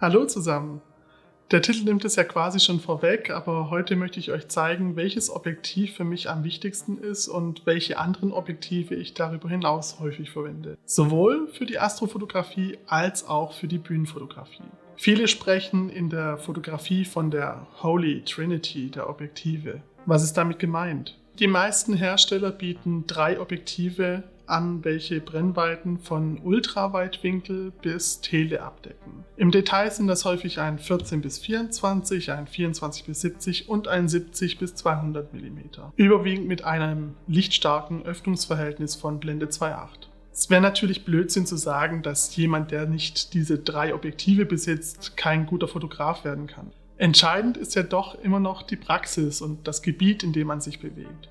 Hallo zusammen! Der Titel nimmt es ja quasi schon vorweg, aber heute möchte ich euch zeigen, welches Objektiv für mich am wichtigsten ist und welche anderen Objektive ich darüber hinaus häufig verwende. Sowohl für die Astrofotografie als auch für die Bühnenfotografie. Viele sprechen in der Fotografie von der Holy Trinity der Objektive. Was ist damit gemeint? Die meisten Hersteller bieten 3 Objektive an, welche Brennweiten von Ultraweitwinkel bis Tele abdecken. Im Detail sind das häufig ein 14 bis 24, ein 24 bis 70 und ein 70 bis 200 mm. Überwiegend mit einem lichtstarken Öffnungsverhältnis von Blende 2,8. Es wäre natürlich Blödsinn zu sagen, dass jemand, der nicht diese 3 Objektive besitzt, kein guter Fotograf werden kann. Entscheidend ist ja doch immer noch die Praxis und das Gebiet, in dem man sich bewegt.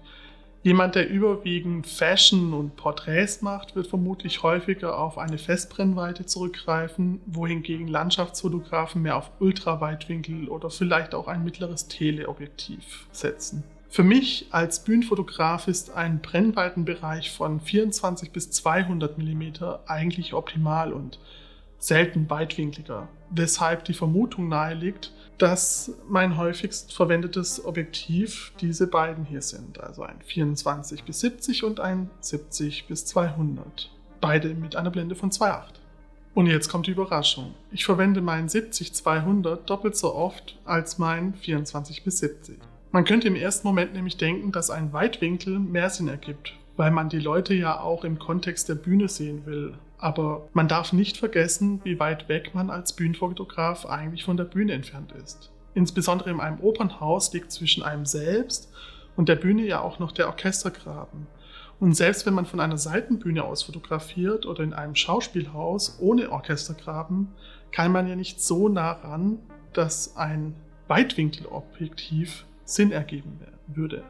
Jemand, der überwiegend Fashion und Porträts macht, wird vermutlich häufiger auf eine Festbrennweite zurückgreifen, wohingegen Landschaftsfotografen mehr auf Ultraweitwinkel oder vielleicht auch ein mittleres Teleobjektiv setzen. Für mich als Bühnenfotograf ist ein Brennweitenbereich von 24 bis 200 mm eigentlich optimal und selten weitwinkliger, weshalb die Vermutung nahe liegt, dass mein häufigst verwendetes Objektiv diese beiden hier sind, also ein 24 bis 70 und ein 70 bis 200, beide mit einer Blende von 2,8. Und jetzt kommt die Überraschung. Ich verwende mein 70-200 doppelt so oft als mein 24 bis 70. Man könnte im ersten Moment nämlich denken, dass ein Weitwinkel mehr Sinn ergibt, weil man die Leute ja auch im Kontext der Bühne sehen will. Aber man darf nicht vergessen, wie weit weg man als Bühnenfotograf eigentlich von der Bühne entfernt ist. Insbesondere in einem Opernhaus liegt zwischen einem selbst und der Bühne ja auch noch der Orchestergraben. Und selbst wenn man von einer Seitenbühne aus fotografiert oder in einem Schauspielhaus ohne Orchestergraben, kann man ja nicht so nah ran, dass ein Weitwinkelobjektiv Sinn ergeben würde.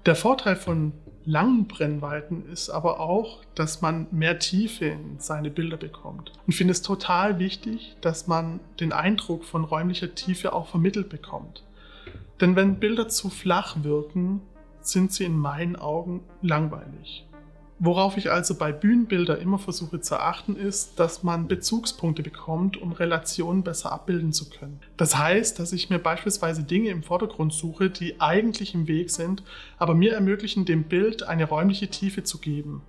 Der Vorteil von langen Brennweiten ist aber auch, dass man mehr Tiefe in seine Bilder bekommt. Und ich finde es total wichtig, dass man den Eindruck von räumlicher Tiefe auch vermittelt bekommt. Denn wenn Bilder zu flach wirken, sind sie in meinen Augen langweilig. Worauf ich also bei Bühnenbildern immer versuche zu achten, ist, dass man Bezugspunkte bekommt, um Relationen besser abbilden zu können. Das heißt, dass ich mir beispielsweise Dinge im Vordergrund suche, die eigentlich im Weg sind, aber mir ermöglichen, dem Bild eine räumliche Tiefe zu geben.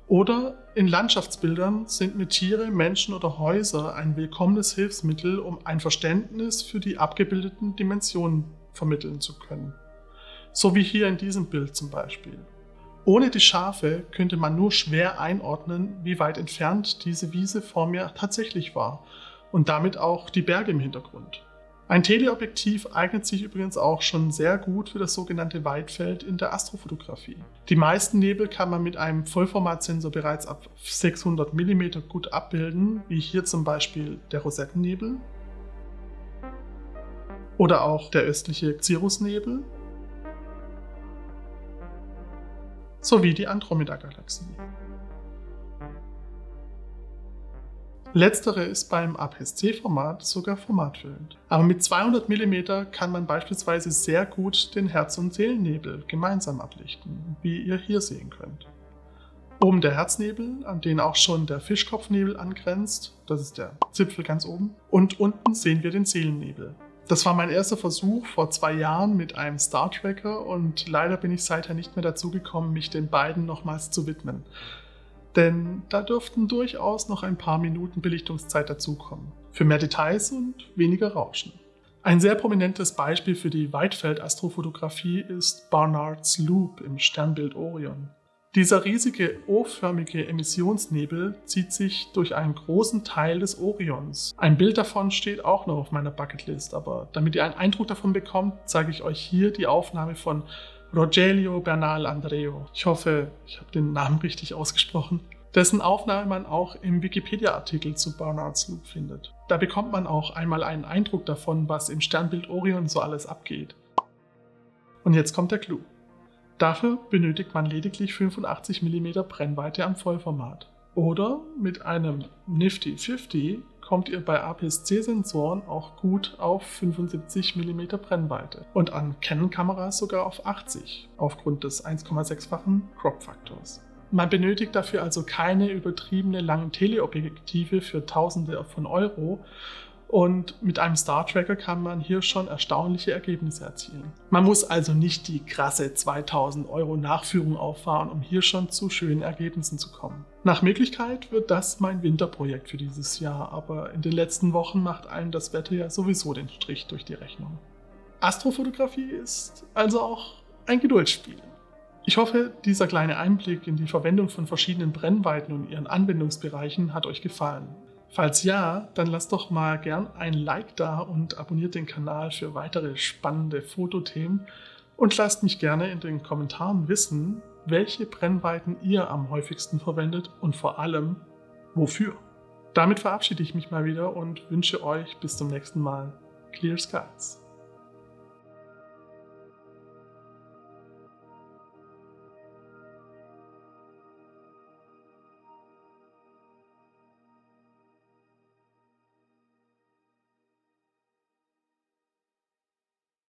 Oder in Landschaftsbildern sind mir Tiere, Menschen oder Häuser ein willkommenes Hilfsmittel, um ein Verständnis für die abgebildeten Dimensionen vermitteln zu können. So wie hier in diesem Bild zum Beispiel. Ohne die Schafe könnte man nur schwer einordnen, wie weit entfernt diese Wiese vor mir tatsächlich war und damit auch die Berge im Hintergrund. Ein Teleobjektiv eignet sich übrigens auch schon sehr gut für das sogenannte Weitfeld in der Astrofotografie. Die meisten Nebel kann man mit einem Vollformatsensor bereits ab 600 mm gut abbilden, wie hier zum Beispiel der Rosettennebel oder auch der östliche Cirrusnebel, sowie die Andromeda-Galaxie. Letztere ist beim APS-C-Format sogar formatfüllend. Aber mit 200 mm kann man beispielsweise sehr gut den Herz- und Seelennebel gemeinsam ablichten, wie ihr hier sehen könnt. Oben der Herznebel, an den auch schon der Fischkopfnebel angrenzt, das ist der Zipfel ganz oben, und unten sehen wir den Seelennebel. Das war mein erster Versuch vor 2 Jahren mit einem Star Tracker und leider bin ich seither nicht mehr dazu gekommen, mich den beiden nochmals zu widmen. Denn da dürften durchaus noch ein paar Minuten Belichtungszeit dazukommen. Für mehr Details und weniger Rauschen. Ein sehr prominentes Beispiel für die Weitfeld-Astrofotografie ist Barnard's Loop im Sternbild Orion. Dieser riesige O-förmige Emissionsnebel zieht sich durch einen großen Teil des Orions. Ein Bild davon steht auch noch auf meiner Bucketlist, aber damit ihr einen Eindruck davon bekommt, zeige ich euch hier die Aufnahme von Rogelio Bernal Andreu. Ich hoffe, ich habe den Namen richtig ausgesprochen. Dessen Aufnahme man auch im Wikipedia-Artikel zu Barnard's Loop findet. Da bekommt man auch einmal einen Eindruck davon, was im Sternbild Orion so alles abgeht. Und jetzt kommt der Clou. Dafür benötigt man lediglich 85 mm Brennweite am Vollformat. Oder mit einem Nifty 50 kommt ihr bei APS-C-Sensoren auch gut auf 75 mm Brennweite und an Canon-Kameras sogar auf 80 aufgrund des 1,6-fachen Crop-Faktors. Man benötigt dafür also keine übertriebene langen Teleobjektive für Tausende von Euro und mit einem Star Tracker kann man hier schon erstaunliche Ergebnisse erzielen. Man muss also nicht die krasse 2000 Euro Nachführung auffahren, um hier schon zu schönen Ergebnissen zu kommen. Nach Möglichkeit wird das mein Winterprojekt für dieses Jahr, aber in den letzten Wochen macht einem das Wetter ja sowieso den Strich durch die Rechnung. Astrofotografie ist also auch ein Geduldsspiel. Ich hoffe, dieser kleine Einblick in die Verwendung von verschiedenen Brennweiten und ihren Anwendungsbereichen hat euch gefallen. Falls ja, dann lasst doch mal gern ein Like da und abonniert den Kanal für weitere spannende Fotothemen und lasst mich gerne in den Kommentaren wissen, welche Brennweiten ihr am häufigsten verwendet und vor allem wofür. Damit verabschiede ich mich mal wieder und wünsche euch bis zum nächsten Mal Clear Skies.